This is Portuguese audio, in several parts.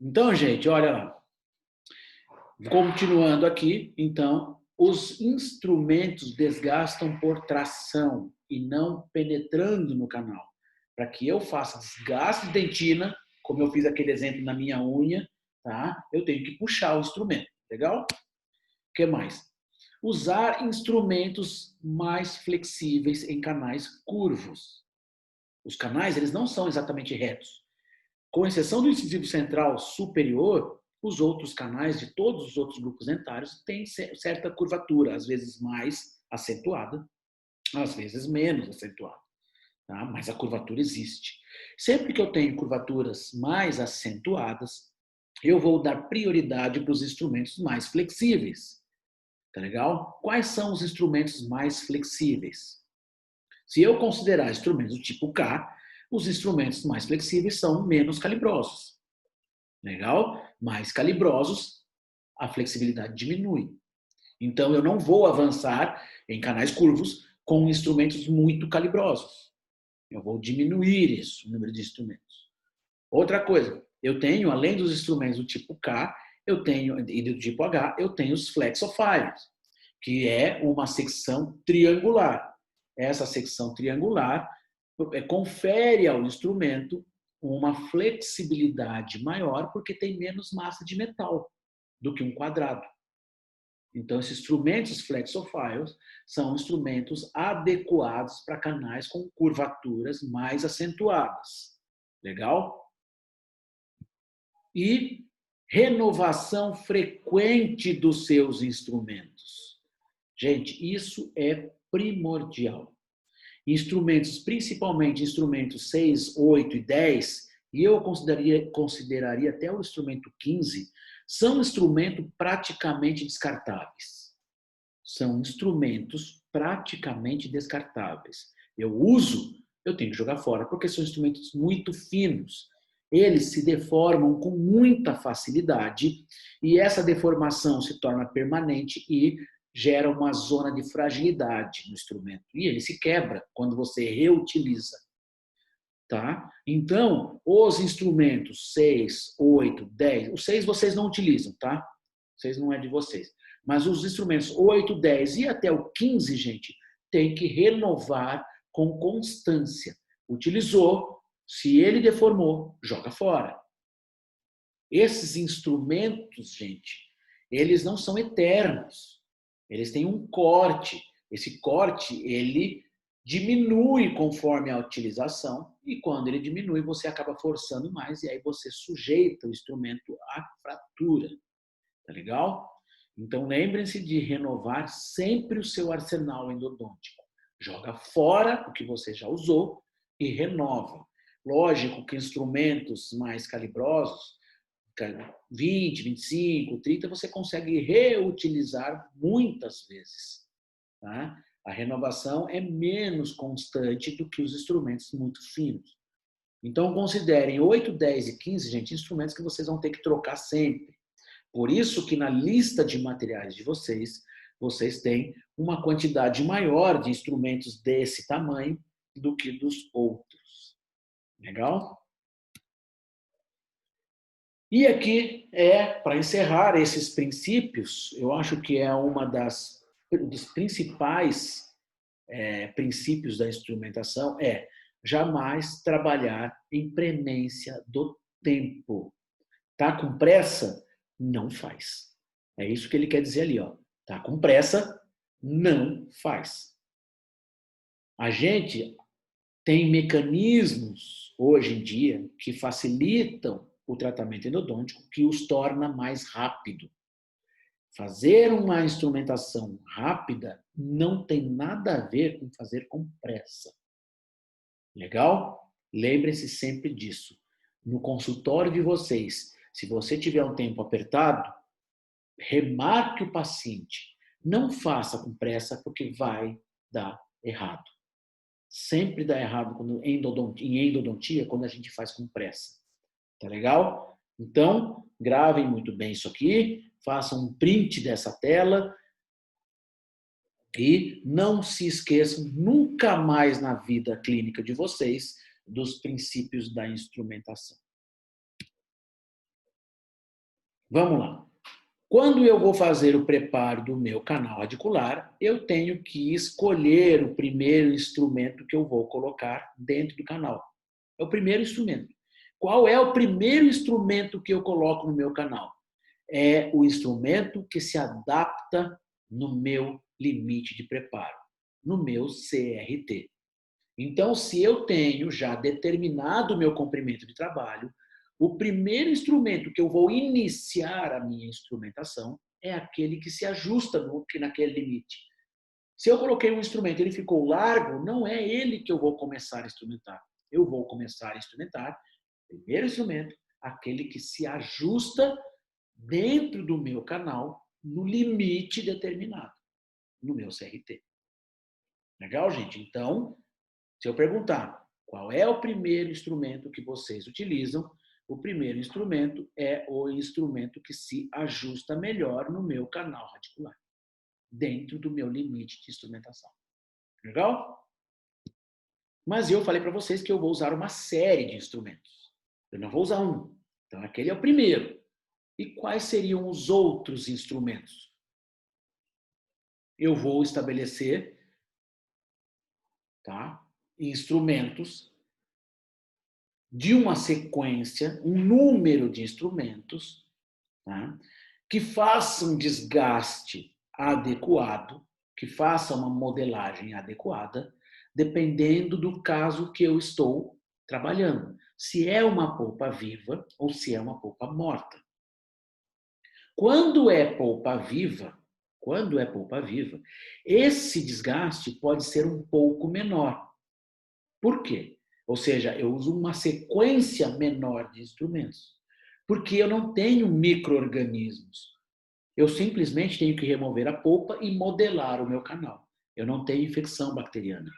Então, gente, olha lá. Continuando aqui, então, os instrumentos desgastam por tração e não penetrando no canal. Para que eu faça desgaste de dentina, como eu fiz aquele exemplo na minha unha, tá? Eu tenho que puxar o instrumento, legal? O que mais? Usar instrumentos mais flexíveis em canais curvos. Os canais, eles não são exatamente retos. Com exceção do incisivo central superior, os outros canais de todos os outros grupos dentários têm certa curvatura, às vezes mais acentuada, às vezes menos acentuada. Tá? Mas a curvatura existe. Sempre que eu tenho curvaturas mais acentuadas, eu vou dar prioridade para os instrumentos mais flexíveis. Tá legal? Quais são os instrumentos mais flexíveis? Se eu considerar instrumentos do tipo K, os instrumentos mais flexíveis são menos calibrosos. Legal? Mais calibrosos, a flexibilidade diminui. Então, eu não vou avançar em canais curvos com instrumentos muito calibrosos. Eu vou diminuir isso, o número de instrumentos. Outra coisa, eu tenho, além dos instrumentos do tipo K, eu tenho, e do tipo H, eu tenho os flexophiles, que é uma secção triangular. Essa secção triangular confere ao instrumento uma flexibilidade maior porque tem menos massa de metal do que um quadrado. Então, esses instrumentos flexophiles são instrumentos adequados para canais com curvaturas mais acentuadas. Legal? E renovação frequente dos seus instrumentos. Gente, isso é primordial. Instrumentos, principalmente instrumentos 6, 8 e 10, e eu consideraria até o instrumento 15, são instrumentos praticamente descartáveis. São instrumentos praticamente descartáveis. Eu uso, eu tenho que jogar fora, porque são instrumentos muito finos. Eles se deformam com muita facilidade e essa deformação se torna permanente e gera uma zona de fragilidade no instrumento. E ele se quebra quando você reutiliza. Tá? Então, os instrumentos 6, 8, 10, o 6 vocês não utilizam, tá? 6 não é de vocês. Mas os instrumentos 8, 10 e até o 15, gente, tem que renovar com constância. Utilizou, se ele deformou, joga fora. Esses instrumentos, gente, eles não são eternos. Eles têm um corte. Esse corte, ele diminui conforme a utilização e quando ele diminui, você acaba forçando mais e aí você sujeita o instrumento à fratura. Tá legal? Então, lembrem-se de renovar sempre o seu arsenal endodôntico. Joga fora o que você já usou e renova. Lógico que instrumentos mais calibrosos, 20, 25, 30, você consegue reutilizar muitas vezes. Tá? A renovação é menos constante do que os instrumentos muito finos. Então, considerem 8, 10 e 15, gente, instrumentos que vocês vão ter que trocar sempre. Por isso que na lista de materiais de vocês, vocês têm uma quantidade maior de instrumentos desse tamanho do que dos outros. Legal? E aqui para encerrar esses princípios, eu acho que é uma dos principais princípios da instrumentação jamais trabalhar em premência do tempo. Tá com pressa? Não faz. É isso que ele quer dizer ali, ó. Tá com pressa? Não faz. A gente tem mecanismos hoje em dia que facilitam o tratamento endodôntico, que os torna mais rápido. Fazer uma instrumentação rápida não tem nada a ver com fazer com pressa. Legal? Lembre-se sempre disso. No consultório de vocês, se você tiver um tempo apertado, remarque o paciente. Não faça com pressa, porque vai dar errado. Sempre dá errado em endodontia quando a gente faz com pressa. Tá legal? Então, gravem muito bem isso aqui, façam um print dessa tela e não se esqueçam nunca mais na vida clínica de vocês dos princípios da instrumentação. Vamos lá. Quando eu vou fazer o preparo do meu canal radicular, eu tenho que escolher o primeiro instrumento que eu vou colocar dentro do canal. É o primeiro instrumento. Qual é o primeiro instrumento que eu coloco no meu canal? É o instrumento que se adapta no meu limite de preparo, no meu CRT. Então, se eu tenho já determinado o meu comprimento de trabalho, o primeiro instrumento que eu vou iniciar a minha instrumentação é aquele que se ajusta naquele limite. Se eu coloquei um instrumento e ele ficou largo, não é ele que eu vou começar a instrumentar. Eu vou começar a instrumentar, primeiro instrumento, aquele que se ajusta dentro do meu canal, no limite determinado, no meu CRT. Legal, gente? Então, se eu perguntar qual é o primeiro instrumento que vocês utilizam, o primeiro instrumento é o instrumento que se ajusta melhor no meu canal radicular, dentro do meu limite de instrumentação. Legal? Mas eu falei para vocês que eu vou usar uma série de instrumentos. Eu não vou usar um. Então, aquele é o primeiro. E quais seriam os outros instrumentos? Eu vou estabelecer, tá, instrumentos de uma sequência, um número de instrumentos, tá, que façam desgaste adequado, que façam uma modelagem adequada, dependendo do caso que eu estou trabalhando. Se é uma polpa viva ou se é uma polpa morta. Quando é polpa viva, esse desgaste pode ser um pouco menor. Por quê? Ou seja, eu uso uma sequência menor de instrumentos. Porque eu não tenho micro-organismos. Eu simplesmente tenho que remover a polpa e modelar o meu canal. Eu não tenho infecção bacteriana.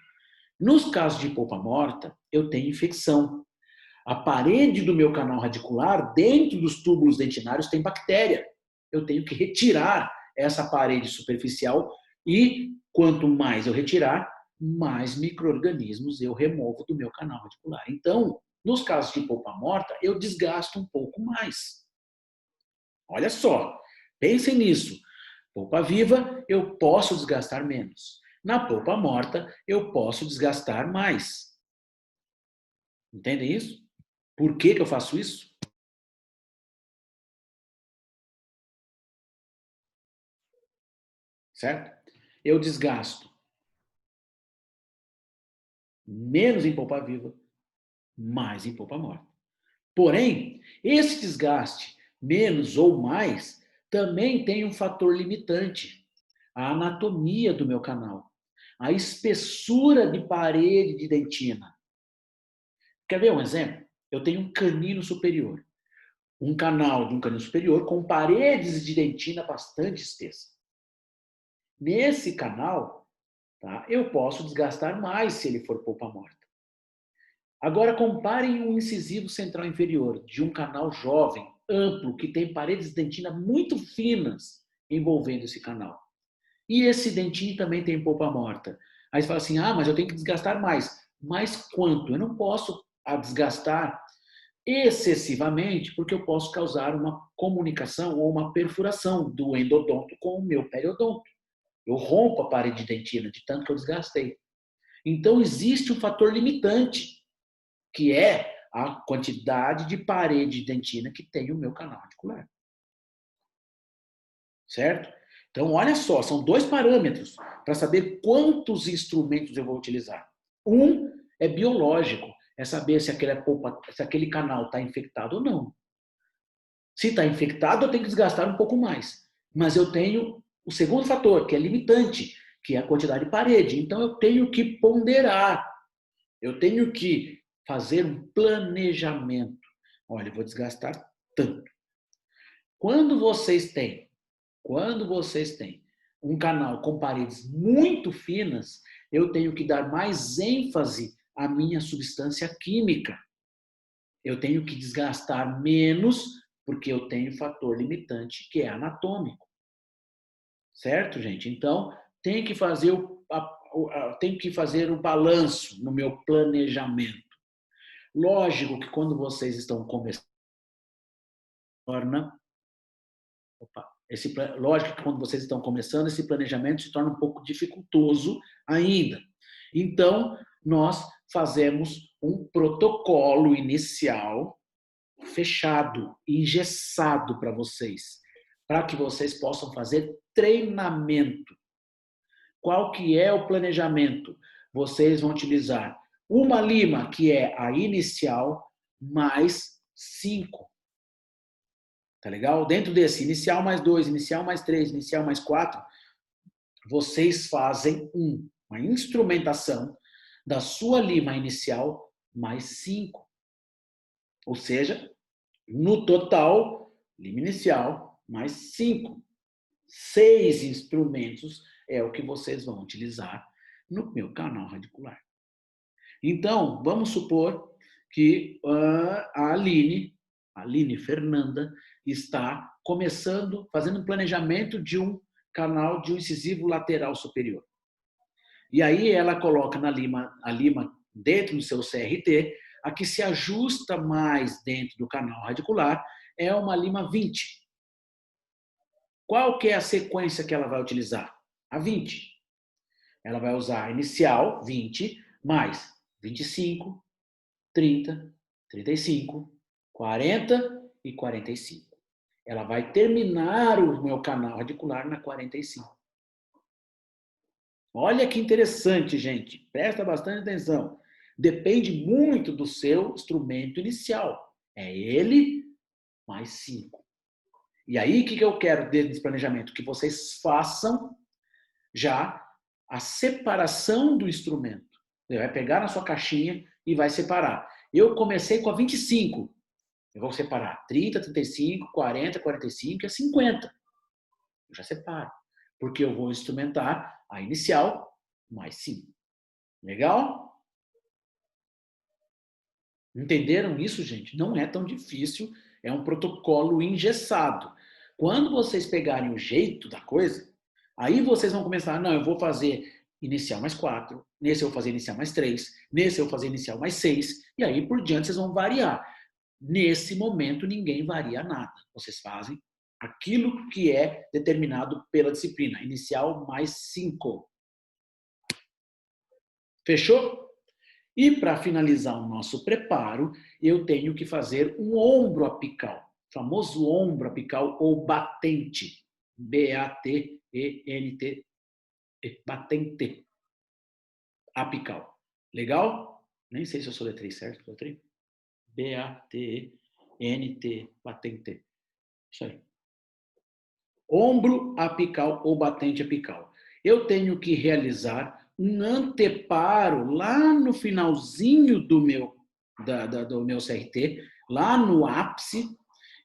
Nos casos de polpa morta, eu tenho infecção. A parede do meu canal radicular, dentro dos túbulos dentinários, tem bactéria. Eu tenho que retirar essa parede superficial e, quanto mais eu retirar, mais micro-organismos eu removo do meu canal radicular. Então, nos casos de polpa morta, eu desgasto um pouco mais. Olha só, pensem nisso. Polpa viva, eu posso desgastar menos. Na polpa morta, eu posso desgastar mais. Entendem isso? Por que eu faço isso? Certo? Eu desgasto menos em polpa viva, mais em polpa morta. Porém, esse desgaste, menos ou mais, também tem um fator limitante: a anatomia do meu canal, a espessura de parede de dentina. Quer ver um exemplo? Eu tenho um canino superior, um canal de um canino superior com paredes de dentina bastante espessa. Nesse canal, tá, eu posso desgastar mais se ele for polpa morta. Agora, comparem um incisivo central inferior de um canal jovem, amplo, que tem paredes de dentina muito finas envolvendo esse canal. E esse dentinho também tem polpa morta. Aí você fala assim, mas eu tenho que desgastar mais. Mais quanto? Eu não posso desgastar excessivamente, porque eu posso causar uma comunicação ou uma perfuração do endodonto com o meu periodonto. Eu rompo a parede de dentina de tanto que eu desgastei. Então, existe um fator limitante, que é a quantidade de parede de dentina que tem o meu canal radicular. Certo? Então, olha só, são dois parâmetros para saber quantos instrumentos eu vou utilizar. Um é biológico, é saber se aquele canal está infectado ou não. Se está infectado, eu tenho que desgastar um pouco mais. Mas eu tenho o segundo fator, que é limitante, que é a quantidade de parede. Então, eu tenho que ponderar. Eu tenho que fazer um planejamento. Olha, eu vou desgastar tanto. Quando vocês têm um canal com paredes muito finas, eu tenho que dar mais ênfase à minha substância química. Eu tenho que desgastar menos, porque eu tenho fator limitante que é anatômico. Certo, gente? Então, tem que fazer o balanço no meu planejamento. Lógico que quando vocês estão começando, Opa, lógico que quando vocês estão começando, esse planejamento se torna um pouco dificultoso ainda. Então, nós fazemos um protocolo inicial fechado, engessado para vocês, para que vocês possam fazer treinamento. Qual que é o planejamento? Vocês vão utilizar uma lima, que é a inicial, mais 5. Tá legal? Dentro desse inicial mais 2, inicial mais 3, inicial mais 4, vocês fazem uma instrumentação da sua lima inicial mais 5. Ou seja, no total, lima inicial mais 5. 6 instrumentos é o que vocês vão utilizar no meu canal radicular. Então, vamos supor que a Aline Fernanda, está começando, fazendo um planejamento de um canal de um incisivo lateral superior. E aí ela coloca a lima dentro do seu CRT, a que se ajusta mais dentro do canal radicular é uma lima 20. Qual que é a sequência que ela vai utilizar? A 20. Ela vai usar a inicial, 20, mais 25, 30, 35, 40 e 45. Ela vai terminar o meu canal radicular na 45. Olha que interessante, gente. Presta bastante atenção. Depende muito do seu instrumento inicial. É ele mais 5. E aí, o que eu quero desse planejamento? Que vocês façam já a separação do instrumento. Você vai pegar na sua caixinha e vai separar. Eu comecei com a 25. Eu vou separar 30, 35, 40, 45 e 50. Eu já separo. Porque eu vou instrumentar a inicial mais 5. Legal? Entenderam isso, gente? Não é tão difícil. É um protocolo engessado. Quando vocês pegarem o jeito da coisa, aí vocês vão começar, não, eu vou fazer inicial mais 4, nesse eu vou fazer inicial mais 3, nesse eu vou fazer inicial mais 6, e aí por diante vocês vão variar. Nesse momento, ninguém varia nada. Vocês fazem aquilo que é determinado pela disciplina. Inicial mais 5. Fechou? E para finalizar o nosso preparo, eu tenho que fazer um ombro apical. O famoso ombro apical ou batente. B-A-T-E-N-T. Batente. Apical. Legal? Nem sei se eu soletrei certo. Soletrei? B-A-T-E-N-T. Batente. Isso aí. Ombro apical ou batente apical. Eu tenho que realizar um anteparo lá no finalzinho do meu CRT, lá no ápice,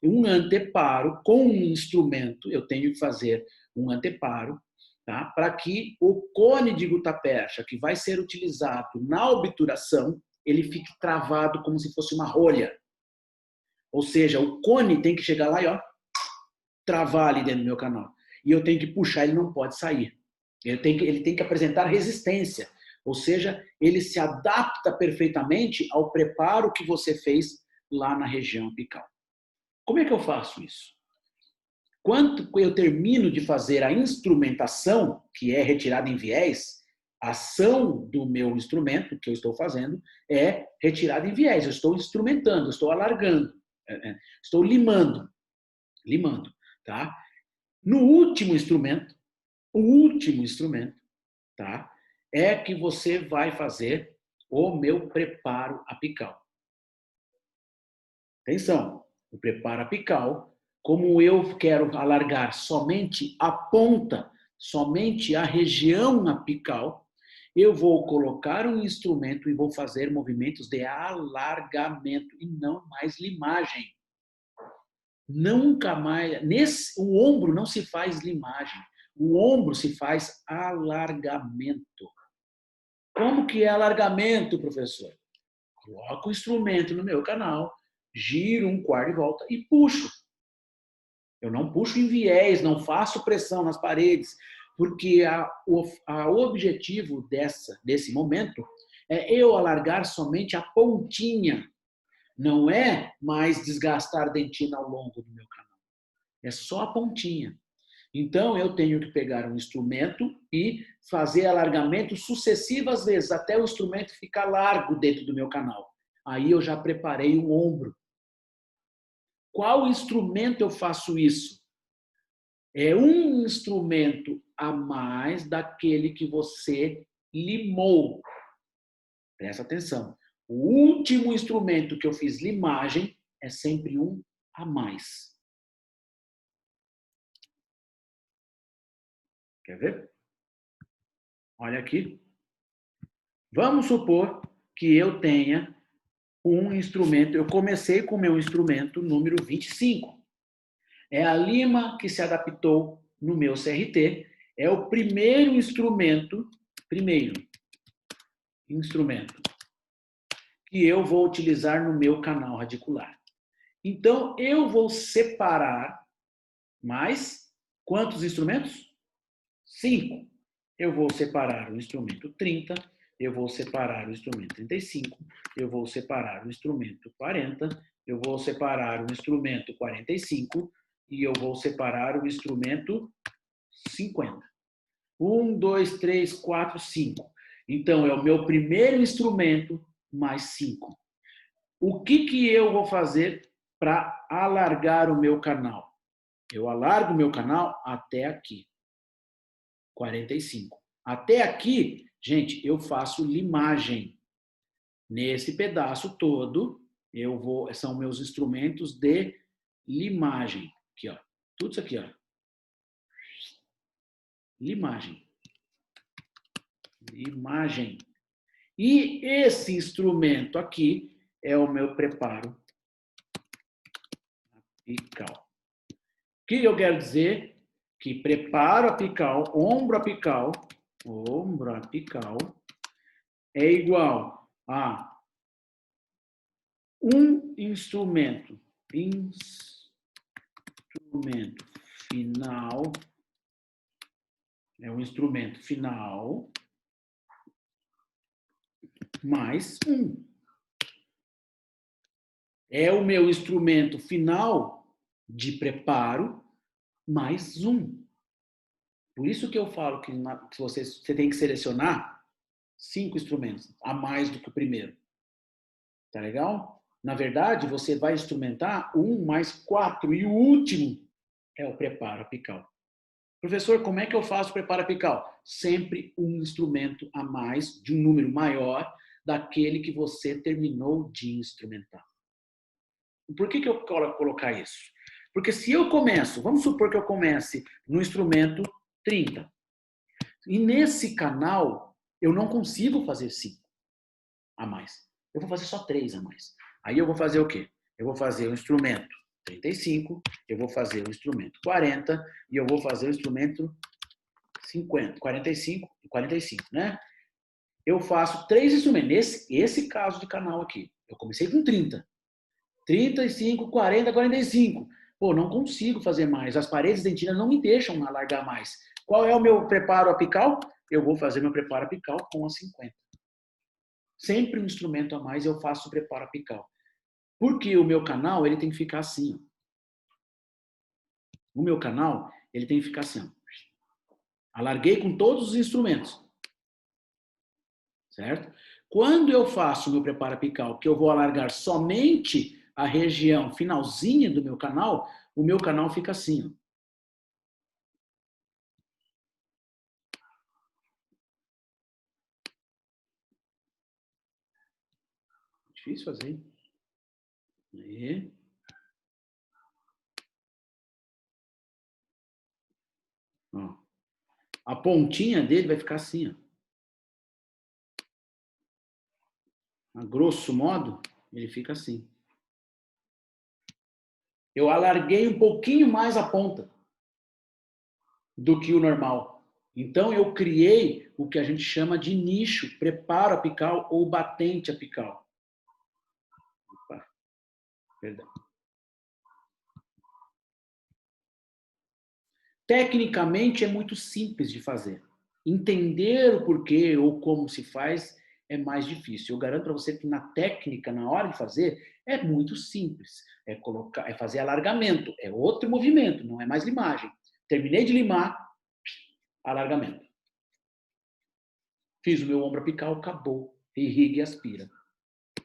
um anteparo com um instrumento. Eu tenho que fazer um anteparo, tá? Para que o cone de gutapercha, que vai ser utilizado na obturação, ele fique travado como se fosse uma rolha. Ou seja, o cone tem que chegar lá e travar ali dentro do meu canal. E eu tenho que puxar, ele não pode sair. Ele tem que apresentar resistência. Ou seja, ele se adapta perfeitamente ao preparo que você fez lá na região apical. Como é que eu faço isso? Quando eu termino de fazer a instrumentação, que é retirada em viés, a ação do meu instrumento, que eu estou fazendo, é retirada em viés. Eu estou instrumentando, eu estou alargando, estou limando, tá? No último instrumento, o último instrumento, tá? É que você vai fazer o meu preparo apical. Atenção, o preparo apical, como eu quero alargar somente a ponta, somente a região apical, eu vou colocar um instrumento e vou fazer movimentos de alargamento e não mais limagem. Nunca mais. O ombro não se faz limagem. O ombro se faz alargamento. Como que é alargamento, professor? Coloco o instrumento no meu canal, giro um quarto de volta e puxo. Eu não puxo em viés, não faço pressão nas paredes, porque o objetivo desse momento é eu alargar somente a pontinha. Não é mais desgastar dentina ao longo do meu canal. É só a pontinha. Então, eu tenho que pegar um instrumento e fazer alargamentos sucessivas vezes, até o instrumento ficar largo dentro do meu canal. Aí eu já preparei o ombro. Qual instrumento eu faço isso? É um instrumento a mais daquele que você limou. Presta atenção. O último instrumento que eu fiz limagem é sempre um a mais. Quer ver? Olha aqui. Vamos supor que eu tenha um instrumento, eu comecei com o meu instrumento número 25. É a lima que se adaptou no meu CRT, é o primeiro instrumento que eu vou utilizar no meu canal radicular. Então, eu vou separar mais quantos instrumentos? 5. Eu vou separar o instrumento 30, eu vou separar o instrumento 35, eu vou separar o instrumento 40, eu vou separar o instrumento 45 e eu vou separar o instrumento 50. 1, 2, 3, 4, 5. Então, é o meu primeiro instrumento mais 5. O que eu vou fazer para alargar o meu canal? Eu alargo o meu canal até aqui. 45. Até aqui, gente, eu faço limagem. Nesse pedaço todo, são meus instrumentos de limagem. Aqui, ó. Tudo isso aqui, ó. Limagem. Limagem. E esse instrumento aqui é o meu preparo apical. O que eu quero dizer? Que preparo apical, ombro apical, é igual a um instrumento final, é um instrumento final, mais um. É o meu instrumento final de preparo, mais um. Por isso que eu falo que você tem que selecionar 5 instrumentos, a mais do que o primeiro. Tá legal? Na verdade, você vai instrumentar 1 mais 4 e o último é o preparo apical. Professor, como é que eu faço o preparo apical? Sempre um instrumento a mais, de um número maior, daquele que você terminou de instrumentar. Por que eu quero colocar isso? Porque se eu começo, vamos supor que eu comece no instrumento 30. E nesse canal, eu não consigo fazer 5 a mais. Eu vou fazer só 3 a mais. Aí eu vou fazer o quê? Eu vou fazer o instrumento 35, eu vou fazer o instrumento 40 e eu vou fazer o instrumento 50, 45 e 45, né? Eu faço 3 instrumentos. Esse caso de canal aqui, eu comecei com 30. 35, 40, 45. Pô, não consigo fazer mais. As paredes dentinas não me deixam alargar mais. Qual é o meu preparo apical? Eu vou fazer meu preparo apical com a 50. Sempre um instrumento a mais eu faço o preparo apical. Porque o meu canal, ele tem que ficar assim. Ó. O meu canal, ele tem que ficar assim. Ó. Alarguei com todos os instrumentos. Certo? Quando eu faço o meu preparo apical, que eu vou alargar somente a região finalzinha do meu canal, o meu canal fica assim. Ó. Difícil fazer, hein? Aí. Ó. A pontinha dele vai ficar assim, ó. A grosso modo, ele fica assim. Eu alarguei um pouquinho mais a ponta do que o normal. Então, eu criei o que a gente chama de nicho, preparo apical ou batente apical. Opa, perdão. Tecnicamente, é muito simples de fazer. Entender o porquê ou como se faz é mais difícil. Eu garanto para você que na técnica, na hora de fazer, é muito simples. É fazer alargamento, é outro movimento, não é mais limagem. Terminei de limar, alargamento. Fiz o meu ombro apical, acabou. Irriga e aspira.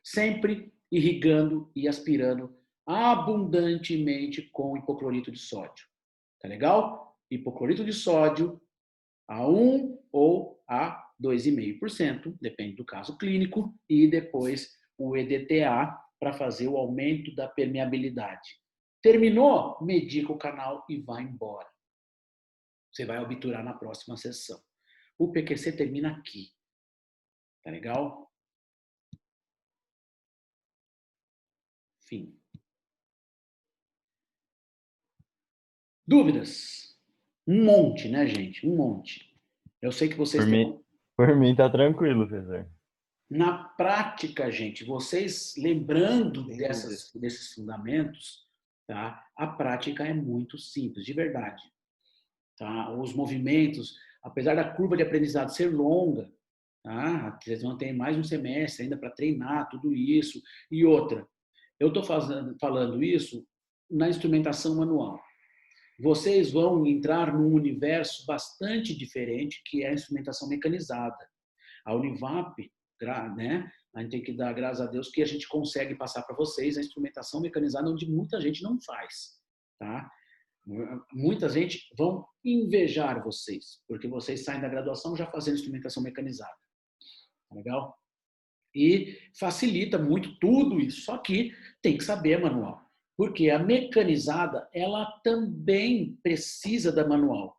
Sempre irrigando e aspirando abundantemente com hipoclorito de sódio. Tá legal? Hipoclorito de sódio a 1 ou a 2,5%, depende do caso clínico, e depois o EDTA para fazer o aumento da permeabilidade. Terminou? Medica o canal e vai embora. Você vai obturar na próxima sessão. O PQC termina aqui. Tá legal? Fim. Dúvidas? Um monte, né, gente? Um monte. Eu sei que vocês Por mim, estão... por mim tá tranquilo, professor. Na prática, gente, vocês lembrando Sem dúvida. desses fundamentos, tá? A prática é muito simples, de verdade. Tá? Os movimentos, apesar da curva de aprendizado ser longa, tá? Vocês vão ter mais um semestre ainda para treinar tudo isso. E outra, eu estou falando isso na instrumentação manual. Vocês vão entrar num universo bastante diferente, que é a instrumentação mecanizada. A Univap, né? A gente tem que dar graças a Deus que a gente consegue passar para vocês a instrumentação mecanizada, onde muita gente não faz, tá? Muita gente vão invejar vocês, porque vocês saem da graduação já fazendo instrumentação mecanizada. Tá legal? E facilita muito tudo isso, só que tem que saber manual. Porque a mecanizada, ela também precisa da manual.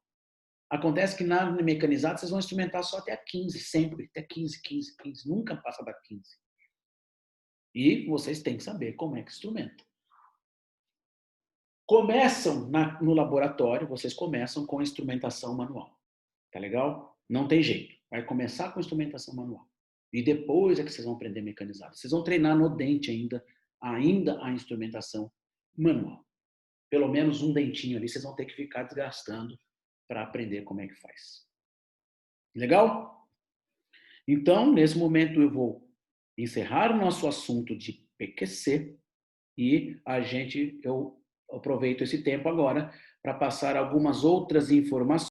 Acontece que na mecanizada vocês vão instrumentar só até a 15, sempre, até 15, 15, 15, nunca passa da 15. E vocês têm que saber como é que instrumenta. Começam no laboratório, vocês começam com instrumentação manual. Tá legal? Não tem jeito. Vai começar com instrumentação manual. E depois é que vocês vão aprender mecanizado. Vocês vão treinar no dente ainda a instrumentação manual. Pelo menos um dentinho ali vocês vão ter que ficar desgastando para aprender como é que faz. Legal? Então, nesse momento eu vou encerrar o nosso assunto de PQC e eu aproveito esse tempo agora para passar algumas outras informações